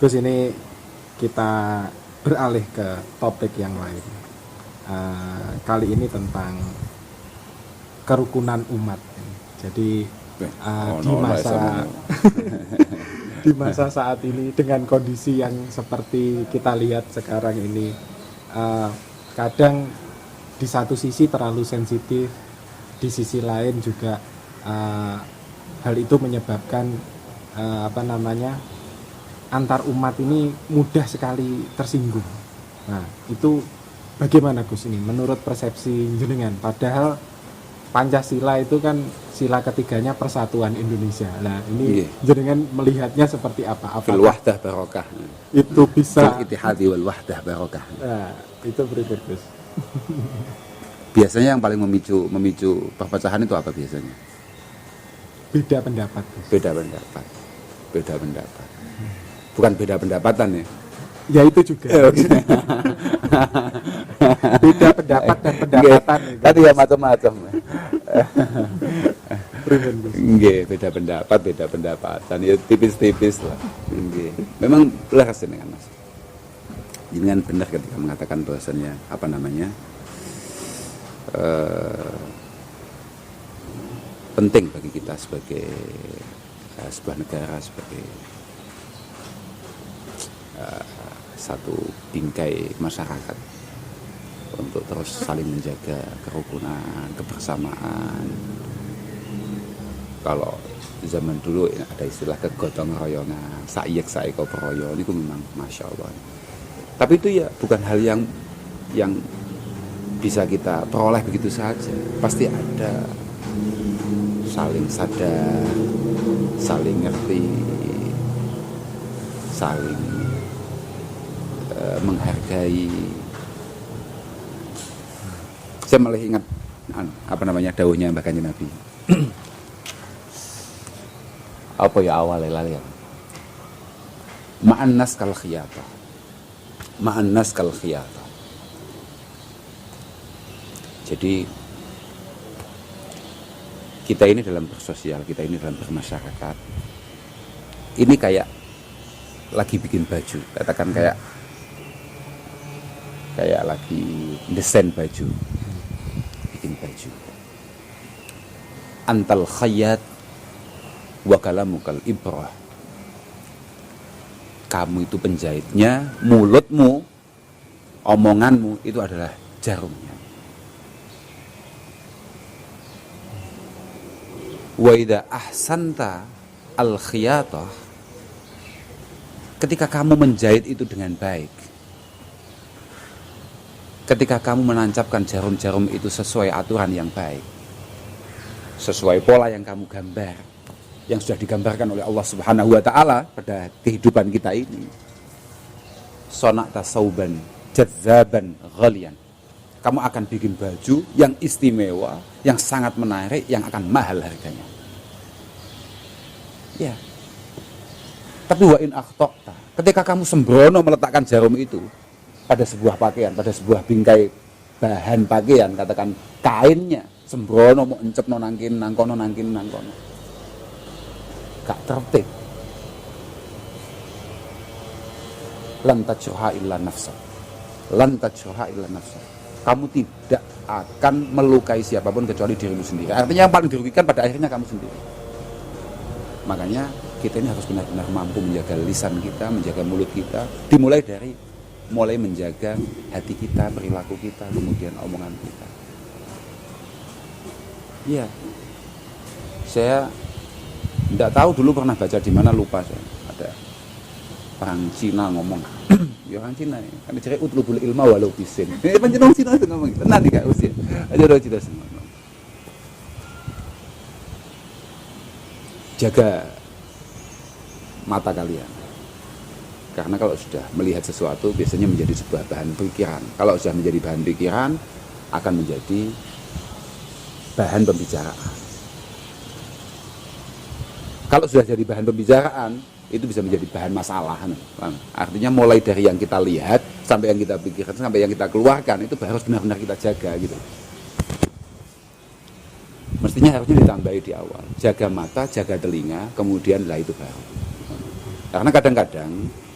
Gus, ini kita beralih ke topik yang lain. Kali ini tentang kerukunan umat. Jadi di masa saat ini dengan kondisi yang seperti kita lihat sekarang ini, kadang di satu sisi terlalu sensitif, di sisi lain juga hal itu menyebabkan antar umat ini mudah sekali tersinggung. Nah, itu bagaimana Gus ini menurut persepsi jenengan? Padahal Pancasila itu kan sila ketiganya persatuan Indonesia. Nah, ini jenengan melihatnya seperti apa? Fil wahdah barokah. Itu bisa Fil ittihadi wal wahdah barokah. Nah, itu berikut Gus. Biasanya yang paling memicu perpecahan itu apa biasanya? Beda pendapat Gus. Beda pendapat. Bukan beda pendapatan ya. Ya itu juga. Beda pendapat dan pendapatan. Tadi ya macam-macam. Nggih, beda pendapat, beda pendapatan. Ya tipis-tipis lah. Nggih. Memang laras dengan Mas. Jangan benar ketika mengatakan bahwasannya penting bagi kita sebagai sebuah negara, sebagai satu bingkai masyarakat untuk terus saling menjaga kerukunan, kebersamaan. Kalau zaman dulu ada istilah kegotong royongan, saiyek saiko peroyo, itu memang masya Allah. Tapi itu ya bukan hal yang bisa kita peroleh begitu saja. Pasti ada saling sadar, saling ngerti, saling menghargai. Saya malah ingat dawuhnya Mbah Kanjeng Nabi. Apa ya awalnya lali? Ma'annas kal khiyata. Ma'annas kal khiyata. Jadi kita ini dalam bersosial, kita ini dalam bermasyarakat, ini kayak lagi bikin baju, katakan kayak lagi desain baju, bikin baju. Antal khayat wa kalamukal ibrah. Kamu itu penjahitnya, mulutmu, omonganmu itu adalah jarumnya. Wa idza ahsanta al khiyatah, ketika kamu menjahit itu dengan baik, ketika kamu menancapkan jarum-jarum itu sesuai aturan yang baik, sesuai pola yang kamu gambar, yang sudah digambarkan oleh Allah Subhanahu wa Ta'ala pada kehidupan kita ini, sona'ta sauban jazzaban ghalian, kamu akan bikin baju yang istimewa, yang sangat menarik, yang akan mahal harganya. Ya. Tapi wa in akhta'ta, ketika kamu sembrono meletakkan jarum itu pada sebuah pakaian, pada sebuah bingkai bahan pakaian, katakan kainnya, sembrono mau encep nangkin nangkono, gak tertib, lan tajruha illa nafsa, kamu tidak akan melukai siapapun kecuali dirimu sendiri. Artinya yang paling dirugikan pada akhirnya kamu sendiri. Makanya kita ini harus benar-benar mampu menjaga lisan kita, menjaga mulut kita, dimulai dari menjaga hati kita, perilaku kita, kemudian omongan kita. Iya, saya tidak tahu dulu pernah baca di mana, lupa saya. Ada orang Cina ngomong, ya orang Cina ya, kan dicari utlubul ilma walau bisin. Panjenengan Cina itu ngomong gitu, nanti kak usia, aja udah Cina semua. Jaga mata kalian, karena kalau sudah melihat sesuatu biasanya menjadi sebuah bahan pikiran. Kalau sudah menjadi bahan pikiran, akan menjadi bahan pembicaraan. Kalau sudah jadi bahan pembicaraan, itu bisa menjadi bahan masalah. Artinya mulai dari yang kita lihat sampai yang kita pikirkan sampai yang kita keluarkan itu harus benar-benar kita jaga gitu. Mestinya harusnya ditambahi di awal. Jaga mata, jaga telinga, kemudian lah itu baru. Karena kadang-kadang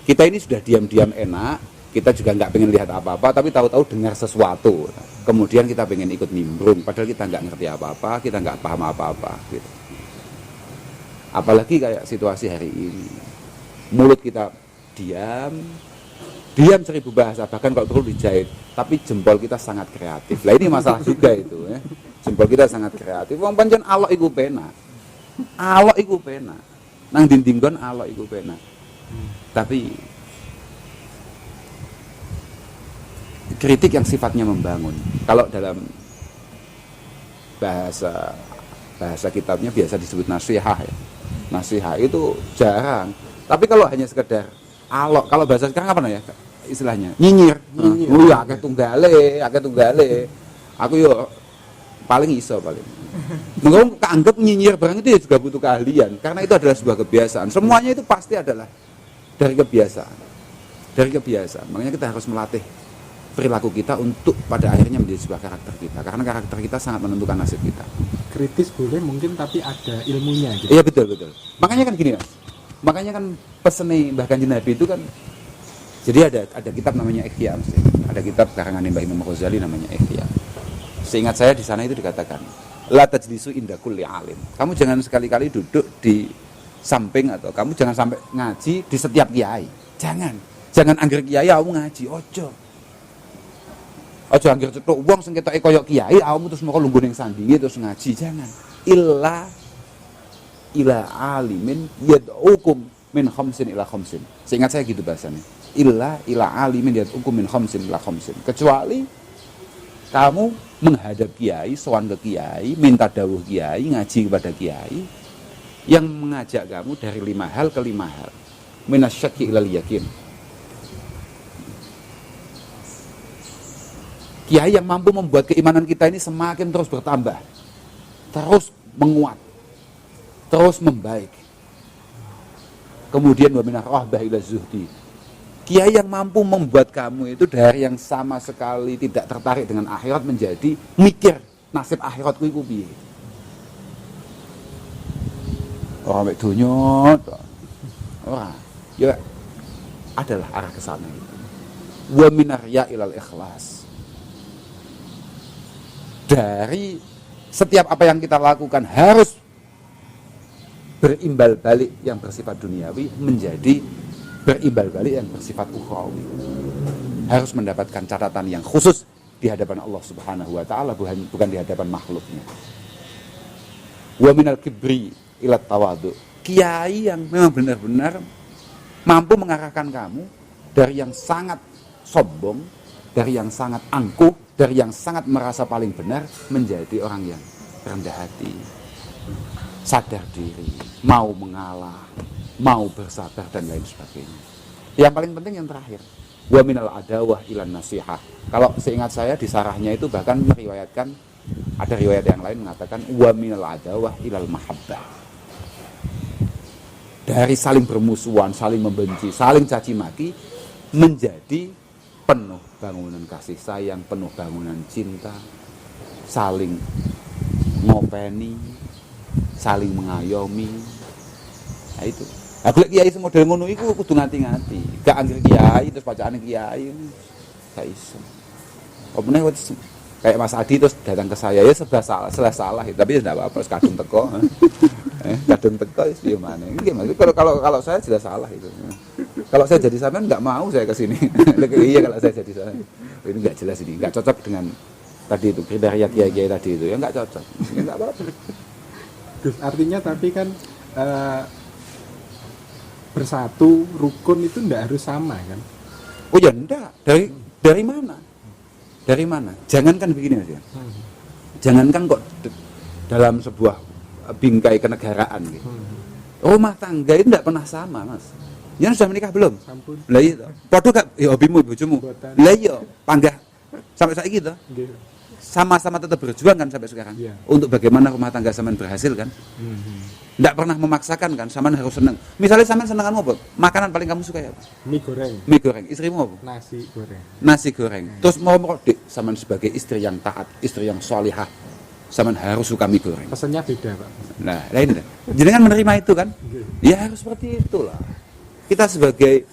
Kita ini sudah diam-diam enak, kita juga nggak pengen lihat apa-apa, tapi tahu-tahu dengar sesuatu. Kemudian kita pengen ikut nimbrung, padahal kita nggak ngerti apa-apa, kita nggak paham apa-apa. Gitu. Apalagi kayak situasi hari ini. Mulut kita diam 1000 bahasa, bahkan kalau perlu dijahit. Tapi jempol kita sangat kreatif. Lah ini masalah juga itu. Ya. Jempol kita sangat kreatif. Wong pancen alok iku pena. Alok iku pena. Nang dinding alok iku pena. Tapi kritik yang sifatnya membangun. Kalau dalam bahasa kitabnya biasa disebut nasihah ya. Nasihah itu jarang. Tapi kalau hanya sekedar alok, kalau bahasa sekarang apa ya istilahnya? Nyinyir. Oh ya akeh tunggale. Aku yo paling iso paling. Mengko keanggap nyinyir barang itu ya juga butuh keahlian karena itu adalah sebuah kebiasaan. Semuanya itu pasti adalah dari kebiasaan. Dari kebiasaan. Makanya kita harus melatih perilaku kita untuk pada akhirnya menjadi sebuah karakter kita. Karena karakter kita sangat menentukan nasib kita. Kritis boleh mungkin tapi ada ilmunya gitu. Iya betul. Makanya kan gini Mas. Makanya kan pesene Mbah Kanjeng Nabi itu kan jadi ada kitab namanya Ihya Mas. Ada kitab karangan Mbah Imam Ghazali namanya Ihya. Seingat saya di sana itu dikatakan la tajlisu inda kulli alim. Kamu jangan sekali-kali duduk di samping atau kamu jangan sampai ngaji di setiap kiai. Jangan angger kiai kamu ngaji, ojo angger cetuk wong sing ketoke kaya kiai kamu terus moko lungguh ning sandinge terus ngaji, jangan. Ila alimin yad'ukum min khamsin ila khamsin. Seingat saya gitu bahasanya. Ila alimin yad'ukum min khamsin ila khamsin. Kecuali kamu menghadap kiai, sowan ke kiai, minta dawuh kiai, ngaji kepada kiai yang mengajak kamu dari 5 hal ke 5 hal. Minasyakki ilal yakin. Kiai yang mampu membuat keimanan kita ini semakin terus bertambah, terus menguat, terus membaik. Kemudian wa minar rahbah ila zuhdi. Kiai yang mampu membuat kamu itu dari yang sama sekali tidak tertarik dengan akhirat menjadi mikir nasib akhiratku iku piye. Ora mek donya ora. Ya adalah arah ke sana itu. Wa minar ya ilal ikhlas. Dari setiap apa yang kita lakukan harus berimbal balik yang bersifat duniawi menjadi berimbal balik yang bersifat ukhrawi. Harus mendapatkan catatan yang khusus di hadapan Allah Subhanahu wa taala, bukan di hadapan makhluknya. Wa minal kibri ila tawadhu. Kiai yang memang benar-benar mampu mengarahkan kamu dari yang sangat sombong, dari yang sangat angkuh, dari yang sangat merasa paling benar menjadi orang yang rendah hati, sadar diri, mau mengalah, mau bersabar dan lain sebagainya. Yang paling penting yang terakhir, wa minal adawah ilan nasihah. Kalau seingat saya di sarahnya itu bahkan meriwayatkan, ada riwayat yang lain mengatakan wa minal adawah ilal mahabbah. Dari saling bermusuhan, saling membenci, saling caci maki menjadi penuh bangunan kasih sayang, penuh bangunan cinta, saling ngopeni, saling mengayomi. Nah itu. Nah, golek kiai semodel ngono iku kudu ngati-ngati. Gak angger kiai terus bacaane kiai. Gak iso. Opene kayak Mas Adi terus datang ke saya ya serba salah, tapi ya enggak apa-apa, terus kadung teko. Kadung teko wis piye maneh. Gimana? Kalau saya jelas salah itu. Kalau saya jadi sampean enggak mau saya ke sini. Iya kalau saya jadi sampean. Ini enggak jelas ini, enggak cocok dengan tadi itu kriteria kiai-kiai tadi itu. Ya enggak cocok. Ya enggak apa-apa. Gus, artinya tapi kan bersatu rukun itu enggak harus sama kan? Oh ya enggak. Dari mana? Dari mana? Jangankan begini Mas ya. Jangankan kok dalam sebuah bingkai kenegaraan gitu. Rumah tangga itu enggak pernah sama, Mas. Yen sudah menikah belum? Sampun. Lah iya. Padha gak ya hobimu bojomu? Lah iya, panggah sampai saiki to. Nggih. Sama-sama tetap berjuang kan sampai sekarang. Yeah. Untuk bagaimana rumah tangga sampean berhasil kan? Enggak pernah memaksakan kan, sampean harus seneng. Misalnya sampean seneng apa? Makanan paling kamu suka apa? Mie goreng. Mie goreng. Istrimu apa? Nasi goreng. Nasi goreng. Terus mau Dik, sampean sebagai istri yang taat, istri yang sholihah, sampean harus suka mie goreng. Pesannya beda, Pak. Nah, lain dah. Jenengan menerima itu kan? Nggih. Ya harus seperti itulah. Kita sebagai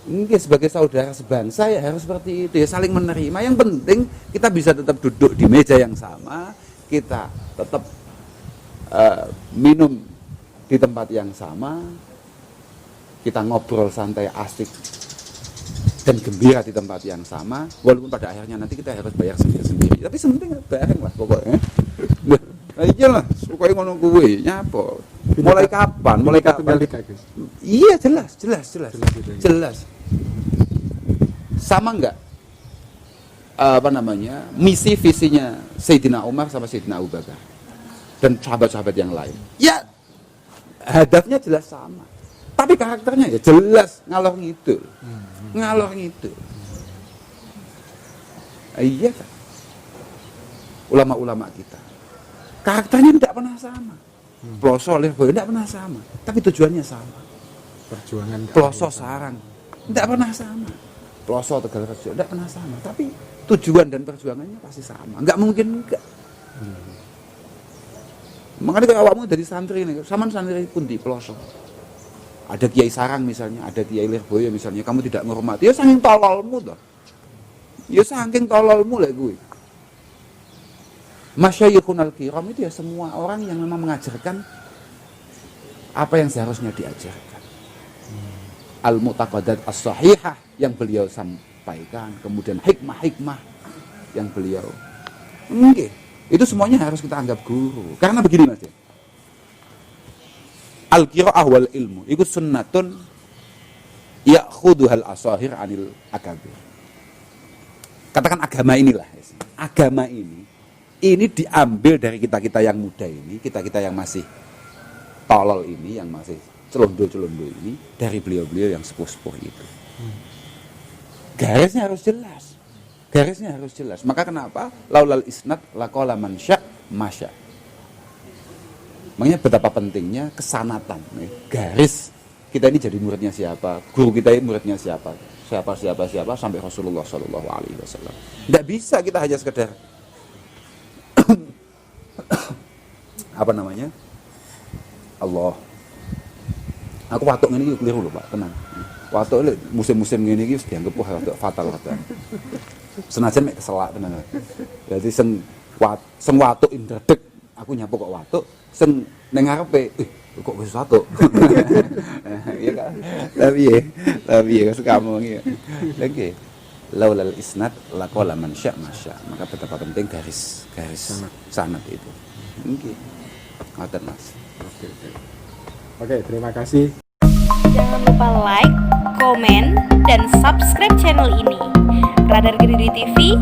Mungkin sebagai saudara sebangsa ya harus seperti itu ya, saling menerima. Yang penting kita bisa tetap duduk di meja yang sama, kita tetap minum di tempat yang sama, kita ngobrol santai asik dan gembira di tempat yang sama, walaupun pada akhirnya nanti kita harus bayar sendiri-sendiri. Tapi sementing bareng lah pokoknya. Nah iya lah, pokoknya ngono kuwi nyapa. Mulai kapan? Mulai kapan? Iya jelas. Sama enggak misi visinya Sayyidina Umar sama Sayyidina Abu Bakar dan sahabat-sahabat yang lain? Ya hadafnya jelas sama. Tapi karakternya ya jelas ngalor ngidul. Iya kan? Ulama-ulama kita karakternya tidak pernah sama. Ploso Lirboyo tidak pernah sama, tapi tujuannya sama. Perjuangan Ploso Sarang tidak pernah sama. Ploso Tegal Rejo tidak pernah sama, tapi tujuan dan perjuangannya pasti sama. Enggak mungkin enggak. Makanya kalau awakmu dari santri ini, sama santri pun di Ploso. Ada Kiai Sarang misalnya, ada Kiai Lirboyo misalnya, kamu tidak menghormati, ya saking tololmu toh. Ya saking tololmu lah gue. Masyayikhun al-kiram itu ya semua orang yang memang mengajarkan apa yang seharusnya diajarkan. Al-mu'taqadat as-sahihah yang beliau sampaikan, kemudian hikmah-hikmah yang beliau itu semuanya harus kita anggap guru. Karena begini Mas ya, al-qira'ah wal ilmu itu sunnatun ya'khuduhal asahir anil akabir. Katakan agama inilah, agama ini diambil dari kita-kita yang muda ini, kita-kita yang masih tolol ini, yang masih celondo-celondo ini, dari beliau-beliau yang sepuh-sepuh itu. Garisnya harus jelas. Maka kenapa laulal isnad laqala man sya' masya. Makanya betapa pentingnya kesanatan, garis. Kita ini jadi muridnya siapa, guru kita ini muridnya siapa sampai Rasulullah Shallallahu Alaihi Wasallam. Tidak bisa kita hanya sekedar Allah. Aku watuk ini keliru loh Pak, tenang. Watuk ini musim-musim ini wis dianggap watuk fatal. Senajan mek keselak tenan. Jadi sing watuk indredeg, aku nyapu kok watuk, sing ning ngarepe kok wis watuk. Iya kan? Tapi ya kamu ya. Oke. Laulal isnad laqala man sya' masya. Maka betapa penting garis sanad itu. Nggih. Ngoten Mas. Oke, terima kasih. Jangan lupa like, komen, dan subscribe channel ini. Radar Kediri TV,